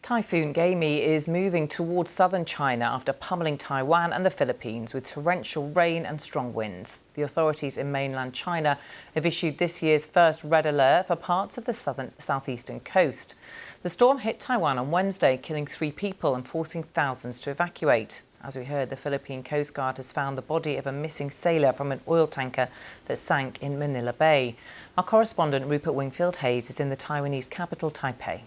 Typhoon Gaemi is moving towards southern China after pummeling Taiwan and the Philippines with torrential rain and strong winds. The authorities in mainland China have issued this year's first red alert for parts of the southeastern coast. The storm hit Taiwan on Wednesday, killing 3 people and forcing thousands to evacuate. As we heard, the Philippine Coast Guard has found the body of a missing sailor from an oil tanker that sank in Manila Bay. Our correspondent Rupert Wingfield-Hayes is in the Taiwanese capital, Taipei.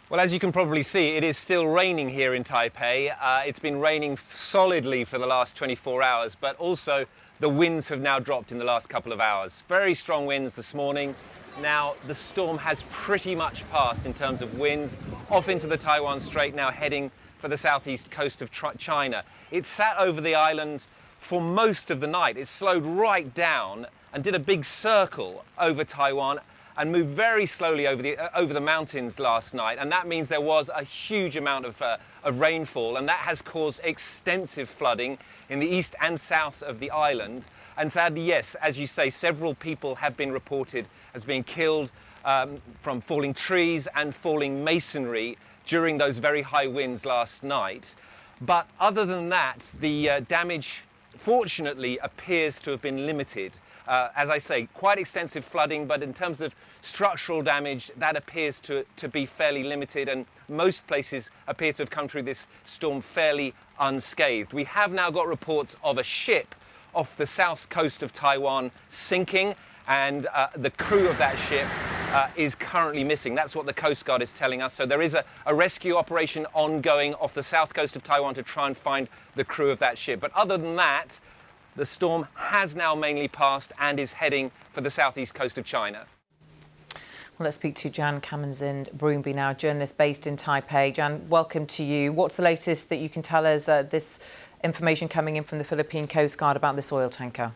Well, as you can probably see, it is still raining here in Taipei. It's been raining solidly for the last 24 hours, but also the winds have now dropped in the last couple of hours. Very strong winds this morning. Now, the storm has pretty much passed in terms of winds off into the Taiwan Strait, now heading for the southeast coast of China. It sat over the island for most of the night. It slowed right down and did a big circle over Taiwan and moved very slowly over the mountains last night, and that means there was a huge amount of rainfall, and that has caused extensive flooding in the east and south of the island. And sadly, yes, as you say, several people have been reported as being killed from falling trees and falling masonry during those very high winds last night. But other than that, the damage fortunately appears to have been limited. As I say, quite extensive flooding, but in terms of structural damage, that appears to be fairly limited, and most places appear to have come through this storm fairly unscathed. We have now got reports of a ship off the south coast of Taiwan sinking, and the crew of that ship is currently missing. That's what the Coast Guard is telling us. So there is a rescue operation ongoing off the south coast of Taiwan to try and find the crew of that ship. But other than that, the storm has now mainly passed and is heading for the southeast coast of China. Well, let's speak to Jan Kamenzind-Broomby now, journalist based in Taipei. Jan, welcome to you. What's the latest that you can tell us, this information coming in from the Philippine Coast Guard about this oil tanker?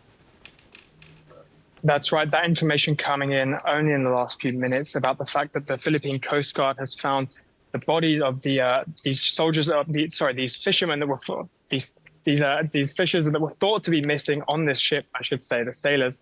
That's right. That information coming in only in the last few minutes about the fact that the Philippine Coast Guard has found the body of these fishermen that were these fishers that were thought to be missing on this ship, I should say, the sailors.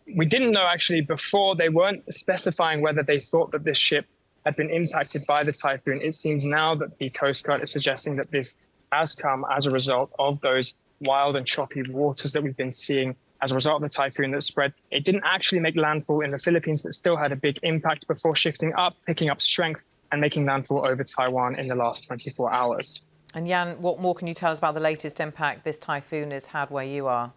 We didn't know actually before. They weren't specifying whether they thought that this ship had been impacted by the typhoon. It seems now that the Coast Guard is suggesting that this has come as a result of those wild and choppy waters that we've been seeing as a result of the typhoon that spread. It didn't actually make landfall in the Philippines, but still had a big impact before shifting up, picking up strength and making landfall over Taiwan in the last 24 hours. And Jan, what more can you tell us about the latest impact this typhoon has had where you are?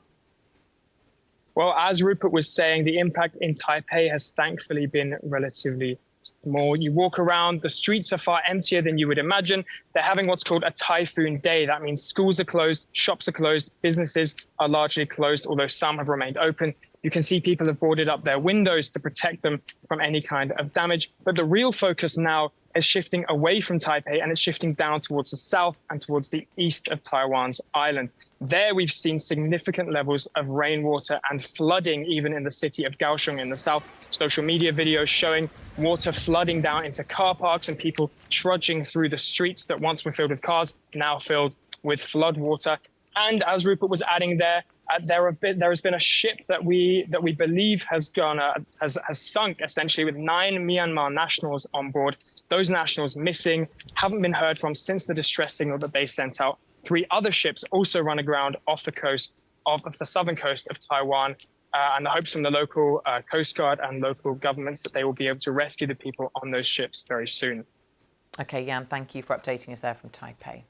Well, as Rupert was saying, the impact in Taipei has thankfully been relatively small. You walk around, the streets are far emptier than you would imagine. They're having what's called a typhoon day. That means schools are closed, shops are closed, businesses are largely closed, although some have remained open. You can see people have boarded up their windows to protect them from any kind of damage. But the real focus now is shifting away from Taipei, and it's shifting down towards the south and towards the east of Taiwan's island. There we've seen significant levels of rainwater and flooding even in the city of Kaohsiung in the south. Social media videos showing water flooding down into car parks and people trudging through the streets that once were filled with cars, now filled with flood water. And as Rupert was adding there has been a ship that we believe has sunk essentially with 9 Myanmar nationals on board. Those nationals missing, haven't been heard from since the distress signal that they sent out. 3 other ships also run aground off the coast of the southern coast of Taiwan, and the hopes from the local Coast Guard and local governments that they will be able to rescue the people on those ships very soon. OK, Jan, thank you for updating us there from Taipei.